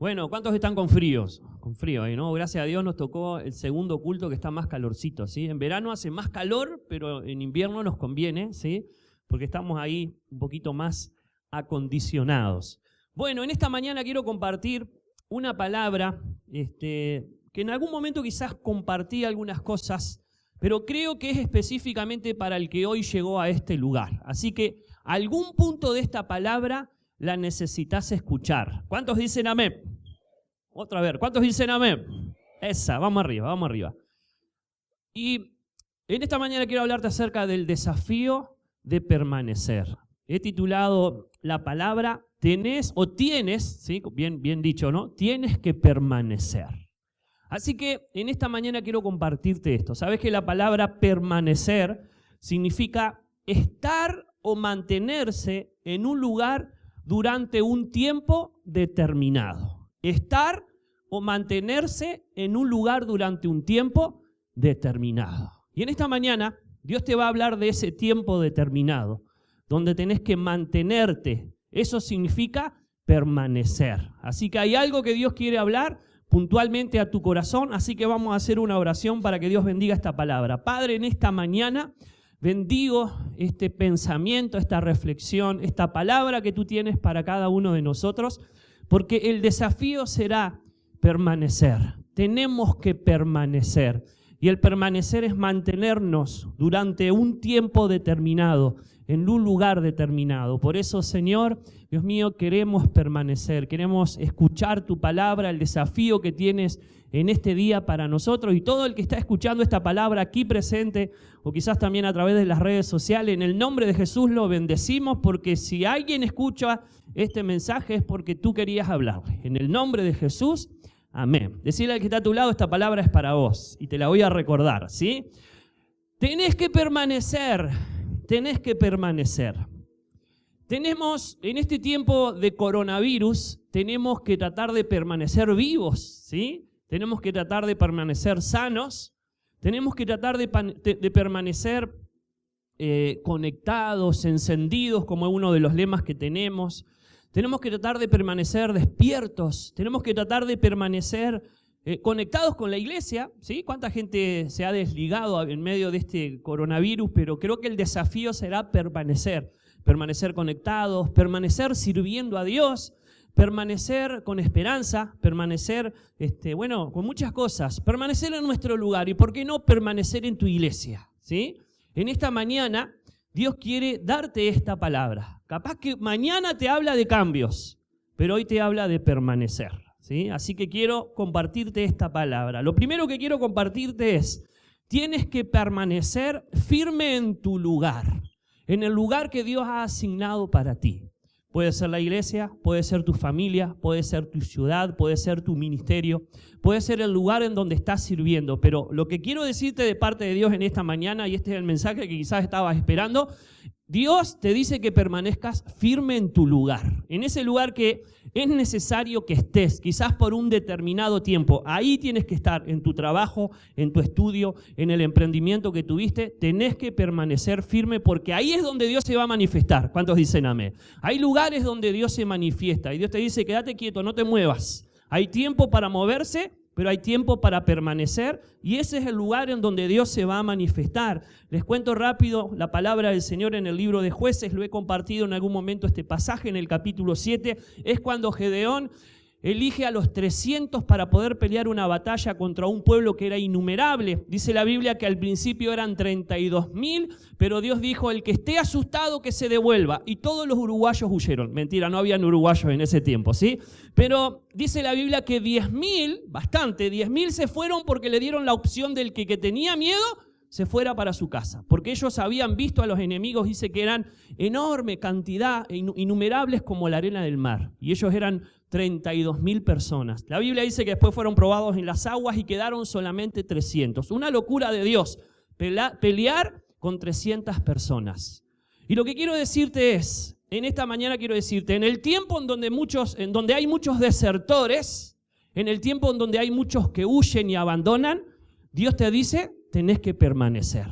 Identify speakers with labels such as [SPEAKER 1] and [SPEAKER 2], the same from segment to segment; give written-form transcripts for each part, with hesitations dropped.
[SPEAKER 1] Bueno, ¿cuántos están con fríos? Con frío ahí, ¿no? Gracias a Dios nos tocó el segundo culto que está más calorcito, ¿sí? En verano hace más calor, pero en invierno nos conviene, ¿sí? Porque estamos ahí un poquito más acondicionados. Bueno, en esta mañana quiero compartir una palabra que en algún momento quizás compartí algunas cosas, pero creo que es específicamente para el que hoy llegó a este lugar. Así que algún punto de esta palabra la necesitas escuchar. ¿Cuántos dicen amén? Otra vez, ¿cuántos dicen amén? Esa, vamos arriba, vamos arriba. Y en esta mañana quiero hablarte acerca del desafío de permanecer. He titulado la palabra tenés o tienes, ¿sí? Bien dicho, ¿no? Tienes que permanecer. Así que en esta mañana quiero compartirte esto. Sabes que la palabra permanecer significa estar o mantenerse en un lugar durante un tiempo determinado. Estar o mantenerse en un lugar durante un tiempo determinado. Y en esta mañana Dios te va a hablar de ese tiempo determinado, donde tenés que mantenerte. Eso significa permanecer. Así que hay algo que Dios quiere hablar puntualmente a tu corazón, así que vamos a hacer una oración para que Dios bendiga esta palabra. Padre, en esta mañana bendigo este pensamiento, esta reflexión, esta palabra que tú tienes para cada uno de nosotros, porque el desafío será permanecer. Tenemos que permanecer. Y el permanecer es mantenernos durante un tiempo determinado, en un lugar determinado. Por eso, Señor, Dios mío, queremos permanecer, queremos escuchar tu palabra, el desafío que tienes en este día para nosotros y todo el que está escuchando esta palabra aquí presente o quizás también a través de las redes sociales. En el nombre de Jesús lo bendecimos porque si alguien escucha este mensaje es porque tú querías hablarle. En el nombre de Jesús, amén. Decirle al que está a tu lado, esta palabra es para vos y te la voy a recordar, ¿sí? Tenés que permanecer, tenés que permanecer. Tenemos, en este tiempo de coronavirus, tenemos que tratar de permanecer vivos, ¿sí? Tenemos que tratar de permanecer sanos, tenemos que tratar de permanecer conectados, encendidos, como es uno de los lemas que tenemos. Tenemos que tratar de permanecer despiertos, tenemos que tratar de permanecer conectados con la iglesia, ¿sí? ¿Cuánta gente se ha desligado en medio de este coronavirus? Pero creo que el desafío será permanecer conectados, permanecer sirviendo a Dios, permanecer con esperanza, permanecer, con muchas cosas, permanecer en nuestro lugar y ¿por qué no permanecer en tu iglesia? ¿Sí? En esta mañana Dios quiere darte esta palabra. Capaz que mañana te habla de cambios, pero hoy te habla de permanecer, ¿sí? Así que quiero compartirte esta palabra. Lo primero que quiero compartirte es, tienes que permanecer firme en tu lugar, en el lugar que Dios ha asignado para ti. Puede ser la iglesia, puede ser tu familia, puede ser tu ciudad, puede ser tu ministerio, puede ser el lugar en donde estás sirviendo. Pero lo que quiero decirte de parte de Dios en esta mañana, y este es el mensaje que quizás estabas esperando, Dios te dice que permanezcas firme en tu lugar, en ese lugar que es necesario que estés, quizás por un determinado tiempo. Ahí tienes que estar, en tu trabajo, en tu estudio, en el emprendimiento que tuviste, tenés que permanecer firme porque ahí es donde Dios se va a manifestar. ¿Cuántos dicen amén? Hay lugares donde Dios se manifiesta y Dios te dice, quédate quieto, no te muevas. Hay tiempo para moverse, pero hay tiempo para permanecer y ese es el lugar en donde Dios se va a manifestar. Les cuento rápido la palabra del Señor en el libro de Jueces, lo he compartido en algún momento este pasaje en el capítulo 7, es cuando Gedeón elige a los 300 para poder pelear una batalla contra un pueblo que era innumerable. Dice la Biblia que al principio eran 32.000, pero Dios dijo, el que esté asustado que se devuelva. Y todos los uruguayos huyeron. Mentira, no habían uruguayos en ese tiempo, ¿sí? Pero dice la Biblia que 10.000 se fueron porque le dieron la opción del que tenía miedo se fuera para su casa, porque ellos habían visto a los enemigos, dice que eran enorme cantidad, innumerables como la arena del mar, y ellos eran 32.000 personas. La Biblia dice que después fueron probados en las aguas y quedaron solamente 300. Una locura de Dios, pelear con 300 personas. Y lo que quiero decirte es, en esta mañana quiero decirte, en el tiempo en donde hay muchos desertores, en el tiempo en donde hay muchos que huyen y abandonan, Dios te dice, tenés que permanecer.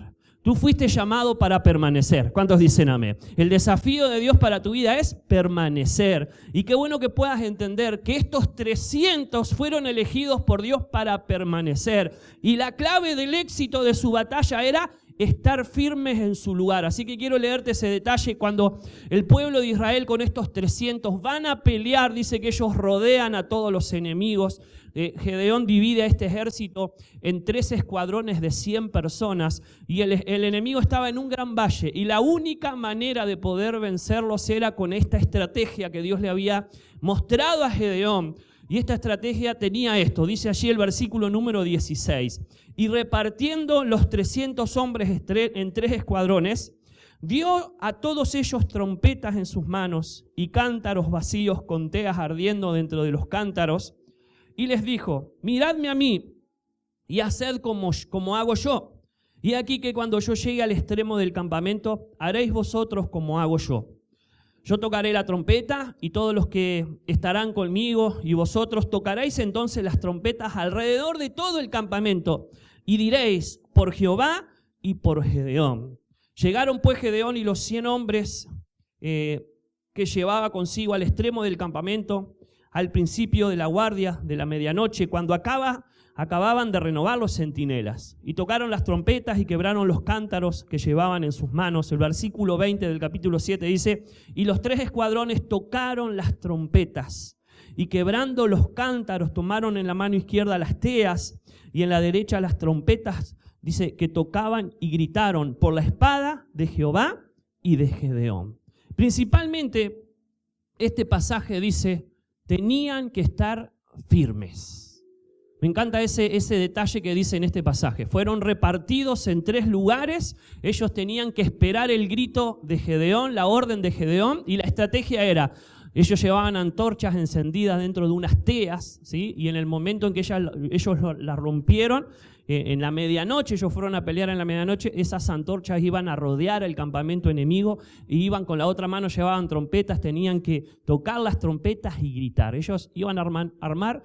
[SPEAKER 1] Tú fuiste llamado para permanecer. ¿Cuántos dicen amén? El desafío de Dios para tu vida es permanecer. Y qué bueno que puedas entender que estos 300 fueron elegidos por Dios para permanecer. Y la clave del éxito de su batalla era estar firmes en su lugar. Así que quiero leerte ese detalle. Cuando el pueblo de Israel con estos 300 van a pelear, dice que ellos rodean a todos los enemigos. Gedeón divide a este ejército en 3 escuadrones de 100 personas y el enemigo estaba en un gran valle y la única manera de poder vencerlos era con esta estrategia que Dios le había mostrado a Gedeón. Y esta estrategia tenía esto, dice allí el versículo número 16. Y repartiendo los 300 hombres en 3 escuadrones, dio a todos ellos trompetas en sus manos y cántaros vacíos con teas ardiendo dentro de los cántaros. Y les dijo, miradme a mí y haced como hago yo. Y aquí que cuando yo llegue al extremo del campamento, haréis vosotros como hago yo. Yo tocaré la trompeta y todos los que estarán conmigo y vosotros tocaréis entonces las trompetas alrededor de todo el campamento. Y diréis, por Jehová y por Gedeón. Llegaron pues Gedeón y los 100 hombres que llevaba consigo al extremo del campamento, al principio de la guardia de la medianoche, cuando acababan de renovar los centinelas. Y tocaron las trompetas y quebraron los cántaros que llevaban en sus manos. El versículo 20 del capítulo 7 dice, y los 3 escuadrones tocaron las trompetas, y quebrando los cántaros tomaron en la mano izquierda las teas, y en la derecha las trompetas, dice, que tocaban y gritaron por la espada de Jehová y de Gedeón. Principalmente, este pasaje dice, tenían que estar firmes. Me encanta ese detalle que dice en este pasaje. Fueron repartidos en 3 lugares. Ellos tenían que esperar el grito de Gedeón, la orden de Gedeón, y la estrategia era, ellos llevaban antorchas encendidas dentro de unas teas, ¿sí? Y en el momento en que ellos la rompieron, en la medianoche, ellos fueron a pelear en la medianoche, esas antorchas iban a rodear el campamento enemigo y iban con la otra mano, llevaban trompetas, tenían que tocar las trompetas y gritar. Ellos iban a armar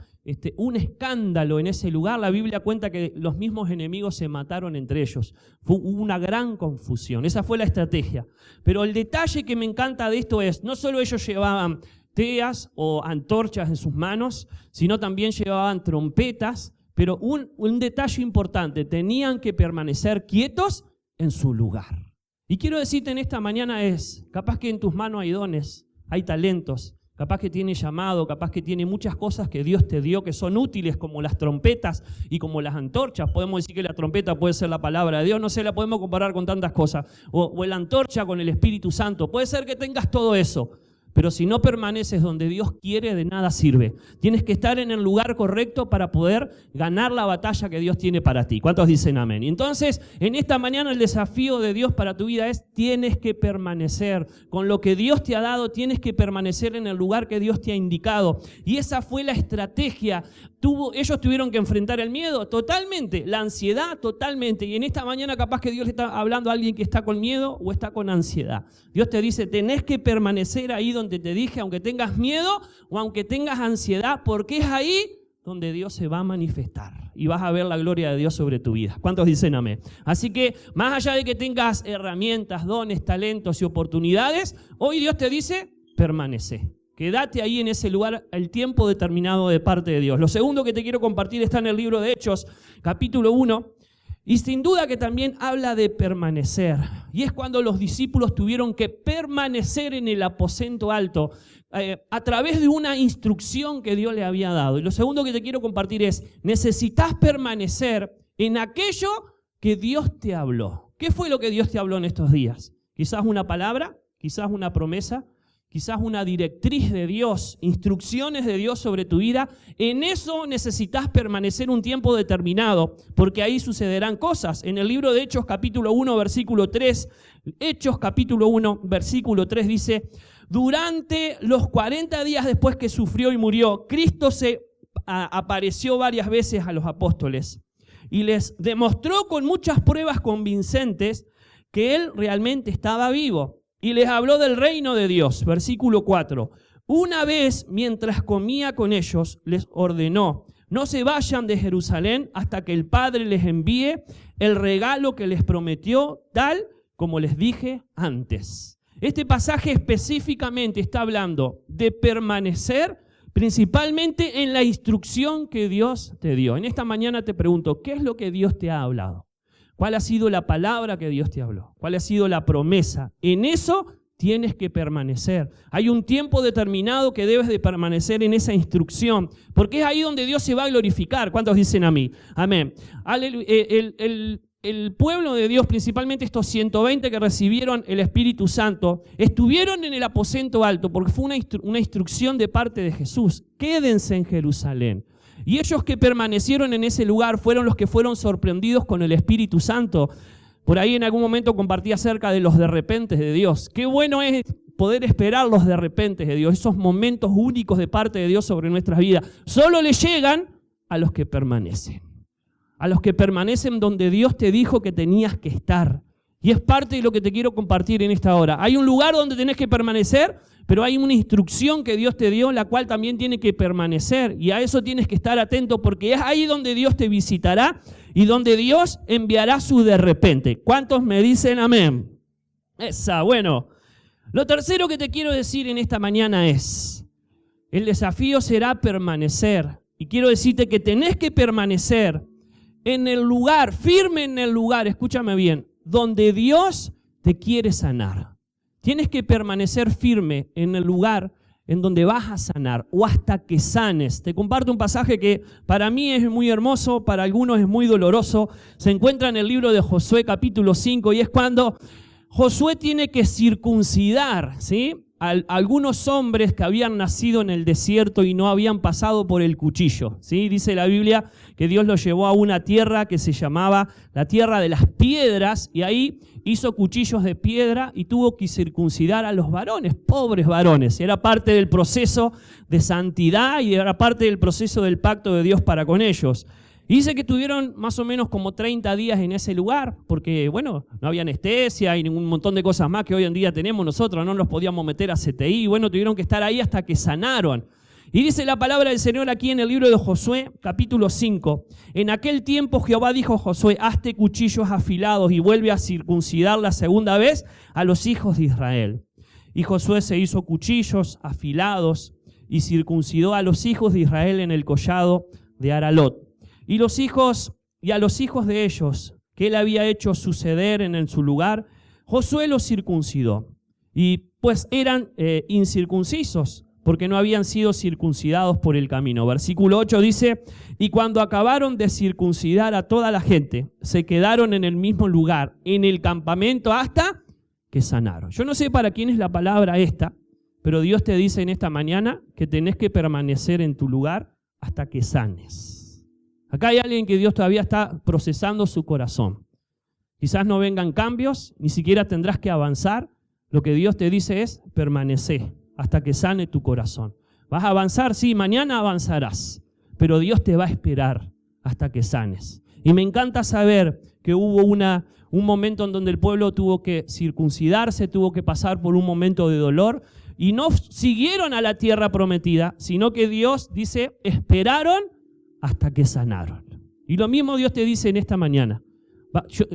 [SPEAKER 1] un escándalo en ese lugar. La Biblia cuenta que los mismos enemigos se mataron entre ellos. Hubo una gran confusión. Esa fue la estrategia. Pero el detalle que me encanta de esto es, no solo ellos llevaban teas o antorchas en sus manos, sino también llevaban trompetas. Pero un detalle importante, tenían que permanecer quietos en su lugar. Y quiero decirte en esta mañana es, capaz que en tus manos hay dones, hay talentos, capaz que tiene llamado, capaz que tiene muchas cosas que Dios te dio que son útiles, como las trompetas y como las antorchas. Podemos decir que la trompeta puede ser la palabra de Dios, no sé, la podemos comparar con tantas cosas. O la antorcha con el Espíritu Santo. Puede ser que tengas todo eso. Pero si no permaneces donde Dios quiere, de nada sirve. Tienes que estar en el lugar correcto para poder ganar la batalla que Dios tiene para ti. ¿Cuántos dicen amén? Y entonces, en esta mañana el desafío de Dios para tu vida es, tienes que permanecer. Con lo que Dios te ha dado, tienes que permanecer en el lugar que Dios te ha indicado. Y esa fue la estrategia. Ellos tuvieron que enfrentar el miedo totalmente, la ansiedad totalmente. Y en esta mañana capaz que Dios le está hablando a alguien que está con miedo o está con ansiedad. Dios te dice, tenés que permanecer ahí donde te dije, aunque tengas miedo o aunque tengas ansiedad, porque es ahí donde Dios se va a manifestar y vas a ver la gloria de Dios sobre tu vida. ¿Cuántos dicen amén? Así que más allá de que tengas herramientas, dones, talentos y oportunidades, hoy Dios te dice, permanece. Quédate ahí en ese lugar el tiempo determinado de parte de Dios. Lo segundo que te quiero compartir está en el libro de Hechos, capítulo 1. Y sin duda que también habla de permanecer. Y es cuando los discípulos tuvieron que permanecer en el aposento alto a través de una instrucción que Dios le había dado. Y lo segundo que te quiero compartir es, necesitas permanecer en aquello que Dios te habló. ¿Qué fue lo que Dios te habló en estos días? Quizás una palabra, quizás una promesa, quizás una directriz de Dios, instrucciones de Dios sobre tu vida. En eso necesitas permanecer un tiempo determinado, porque ahí sucederán cosas. En el libro de Hechos capítulo 1, versículo 3, Hechos capítulo 1, versículo 3 dice, durante los 40 días después que sufrió y murió, Cristo se apareció varias veces a los apóstoles y les demostró con muchas pruebas convincentes que Él realmente estaba vivo. Y les habló del reino de Dios, versículo 4. Una vez, mientras comía con ellos, les ordenó, no se vayan de Jerusalén hasta que el Padre les envíe el regalo que les prometió, tal como les dije antes. Este pasaje específicamente está hablando de permanecer principalmente en la instrucción que Dios te dio. En esta mañana te pregunto, ¿qué es lo que Dios te ha hablado? ¿Cuál ha sido la palabra que Dios te habló? ¿Cuál ha sido la promesa? En eso tienes que permanecer. Hay un tiempo determinado que debes de permanecer en esa instrucción, porque es ahí donde Dios se va a glorificar. ¿Cuántos dicen a mí? Amén. El pueblo de Dios, principalmente estos 120 que recibieron el Espíritu Santo, estuvieron en el aposento alto porque fue una instrucción de parte de Jesús. Quédense en Jerusalén. Y ellos que permanecieron en ese lugar fueron los que fueron sorprendidos con el Espíritu Santo. Por ahí en algún momento compartí acerca de los de repente de Dios. Qué bueno es poder esperar los de repente de Dios, esos momentos únicos de parte de Dios sobre nuestras vidas. Solo le llegan a los que permanecen. A los que permanecen donde Dios te dijo que tenías que estar. Y es parte de lo que te quiero compartir en esta hora. Hay un lugar donde tenés que permanecer, pero hay una instrucción que Dios te dio, la cual también tiene que permanecer. Y a eso tienes que estar atento porque es ahí donde Dios te visitará y donde Dios enviará su de repente. ¿Cuántos me dicen amén? Bueno. Lo tercero que te quiero decir en esta mañana es, el desafío será permanecer. Y quiero decirte que tenés que permanecer en el lugar, firme en el lugar, escúchame bien, donde Dios te quiere sanar. Tienes que permanecer firme en el lugar en donde vas a sanar o hasta que sanes. Te comparto un pasaje que para mí es muy hermoso, para algunos es muy doloroso. Se encuentra en el libro de Josué capítulo 5 y es cuando Josué tiene que circuncidar, ¿sí?, a algunos hombres que habían nacido en el desierto y no habían pasado por el cuchillo, ¿sí? Dice la Biblia que Dios los llevó a una tierra que se llamaba la tierra de las piedras y ahí hizo cuchillos de piedra y tuvo que circuncidar a los varones, pobres varones. Era parte del proceso de santidad y era parte del proceso del pacto de Dios para con ellos. Y dice que estuvieron más o menos como 30 días en ese lugar, porque, bueno, no había anestesia y un montón de cosas más que hoy en día tenemos nosotros, no los podíamos meter a CTI, bueno, tuvieron que estar ahí hasta que sanaron. Y dice la palabra del Señor aquí en el libro de Josué, capítulo 5. En aquel tiempo Jehová dijo a Josué, hazte cuchillos afilados y vuelve a circuncidar la segunda vez a los hijos de Israel. Y Josué se hizo cuchillos afilados y circuncidó a los hijos de Israel en el collado de Aralot. Y a los hijos de ellos, que él había hecho suceder en su lugar, Josué los circuncidó. Y pues eran incircuncisos, porque no habían sido circuncidados por el camino. Versículo 8 dice, y cuando acabaron de circuncidar a toda la gente, se quedaron en el mismo lugar, en el campamento, hasta que sanaron. Yo no sé para quién es la palabra esta, pero Dios te dice en esta mañana que tenés que permanecer en tu lugar hasta que sanes. Acá hay alguien que Dios todavía está procesando su corazón. Quizás no vengan cambios, ni siquiera tendrás que avanzar. Lo que Dios te dice es permanecer hasta que sane tu corazón. ¿Vas a avanzar? Sí, mañana avanzarás, pero Dios te va a esperar hasta que sanes. Y me encanta saber que hubo un momento en donde el pueblo tuvo que circuncidarse, tuvo que pasar por un momento de dolor y no siguieron a la tierra prometida, sino que Dios dice, esperaron hasta que sanaron. Y lo mismo Dios te dice en esta mañana.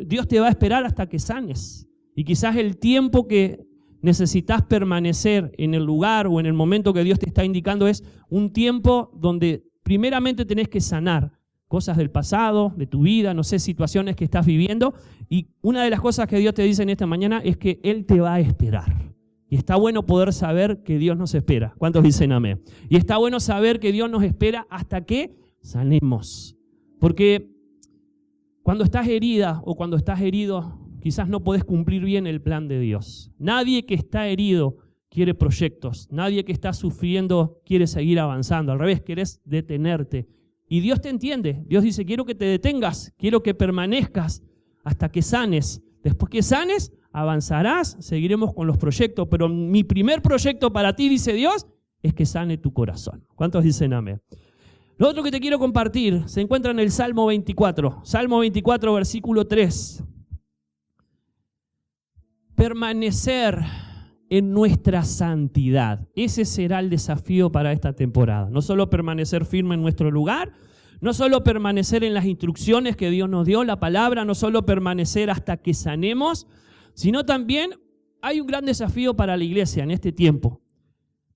[SPEAKER 1] Dios te va a esperar hasta que sanes. Y quizás el tiempo que necesitas permanecer en el lugar o en el momento que Dios te está indicando es un tiempo donde primeramente tenés que sanar cosas del pasado, de tu vida, no sé, situaciones que estás viviendo. Y una de las cosas que Dios te dice en esta mañana es que Él te va a esperar. Y está bueno poder saber que Dios nos espera. ¿Cuántos dicen amén? Y está bueno saber que Dios nos espera hasta que sanemos. Porque cuando estás herida o cuando estás herido, quizás no podés cumplir bien el plan de Dios. Nadie que está herido quiere proyectos. Nadie que está sufriendo quiere seguir avanzando. Al revés, querés detenerte. Y Dios te entiende. Dios dice, quiero que te detengas, quiero que permanezcas hasta que sanes. Después que sanes, avanzarás, seguiremos con los proyectos. Pero mi primer proyecto para ti, dice Dios, es que sane tu corazón. ¿Cuántos dicen amén? Lo otro que te quiero compartir se encuentra en el Salmo 24. Salmo 24, versículo 3. Permanecer en nuestra santidad. Ese será el desafío para esta temporada. No solo permanecer firme en nuestro lugar, No solo permanecer en las instrucciones que Dios nos dio, la palabra, no solo permanecer hasta que sanemos, sino también hay un gran desafío para la iglesia en este tiempo: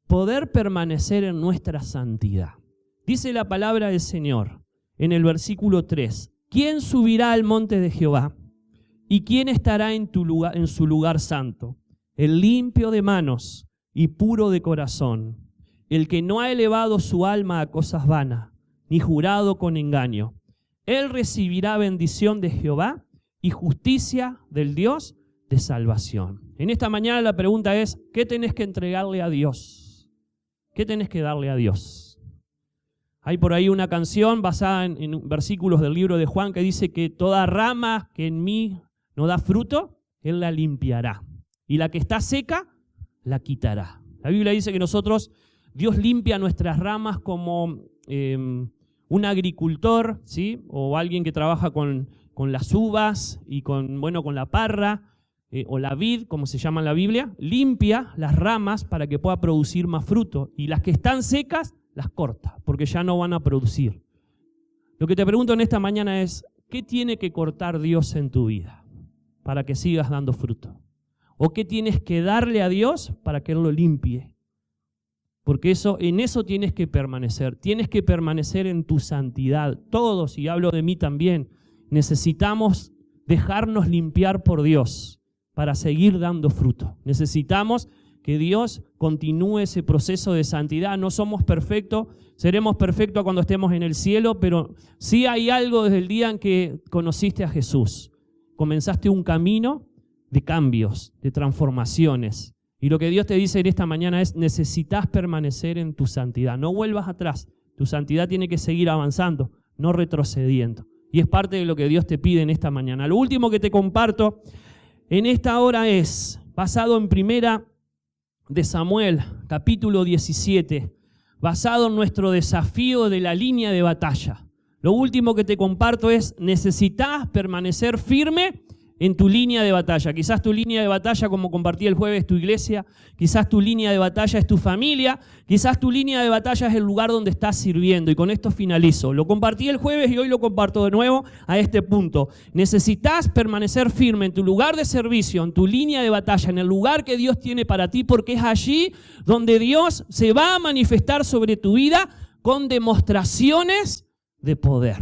[SPEAKER 1] poder permanecer en nuestra santidad. Dice la palabra del Señor en el versículo 3, ¿quién subirá al monte de Jehová? ¿Y quién estará en su lugar santo? El limpio de manos y puro de corazón, el que no ha elevado su alma a cosas vanas, ni jurado con engaño. Él recibirá bendición de Jehová y justicia del Dios de salvación. En esta mañana la pregunta es, ¿qué tenés que entregarle a Dios? ¿Qué tenés que darle a Dios? Hay por ahí una canción basada en versículos del libro de Juan que dice que toda rama que en mí no da fruto, Él la limpiará. Y la que está seca, la quitará. La Biblia dice que Dios limpia nuestras ramas como un agricultor, ¿sí? O alguien que trabaja con las uvas y con la parra o la vid, como se llama en la Biblia, limpia las ramas para que pueda producir más fruto. Y las que están secas, las corta, porque ya no van a producir. Lo que te pregunto en esta mañana es, ¿qué tiene que cortar Dios en tu vida para que sigas dando fruto? ¿O qué tienes que darle a Dios para que Él lo limpie? Porque en eso tienes que permanecer en tu santidad. Todos, y hablo de mí también, necesitamos dejarnos limpiar por Dios para seguir dando fruto. Necesitamos que Dios continúe ese proceso de santidad. No somos perfectos, seremos perfectos cuando estemos en el cielo, pero sí hay algo desde el día en que conociste a Jesús. Comenzaste un camino de cambios, de transformaciones. Y lo que Dios te dice en esta mañana es, necesitas permanecer en tu santidad. No vuelvas atrás. Tu santidad tiene que seguir avanzando, no retrocediendo. Y es parte de lo que Dios te pide en esta mañana. Lo último que te comparto en esta hora es, basado en Primera de Samuel, capítulo 17, basado en nuestro desafío de la línea de batalla. Lo último que te comparto es, necesitas permanecer firme en tu línea de batalla. Quizás tu línea de batalla, como compartí el jueves, es tu iglesia. Quizás tu línea de batalla es tu familia. Quizás tu línea de batalla es el lugar donde estás sirviendo. Y con esto finalizo. Lo compartí el jueves y hoy lo comparto de nuevo a este punto. Necesitas permanecer firme en tu lugar de servicio, en tu línea de batalla, en el lugar que Dios tiene para ti, porque es allí donde Dios se va a manifestar sobre tu vida con demostraciones de poder.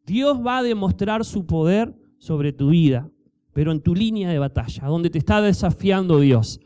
[SPEAKER 1] Dios va a demostrar su poder sobre tu vida, pero en tu línea de batalla, donde te está desafiando Dios.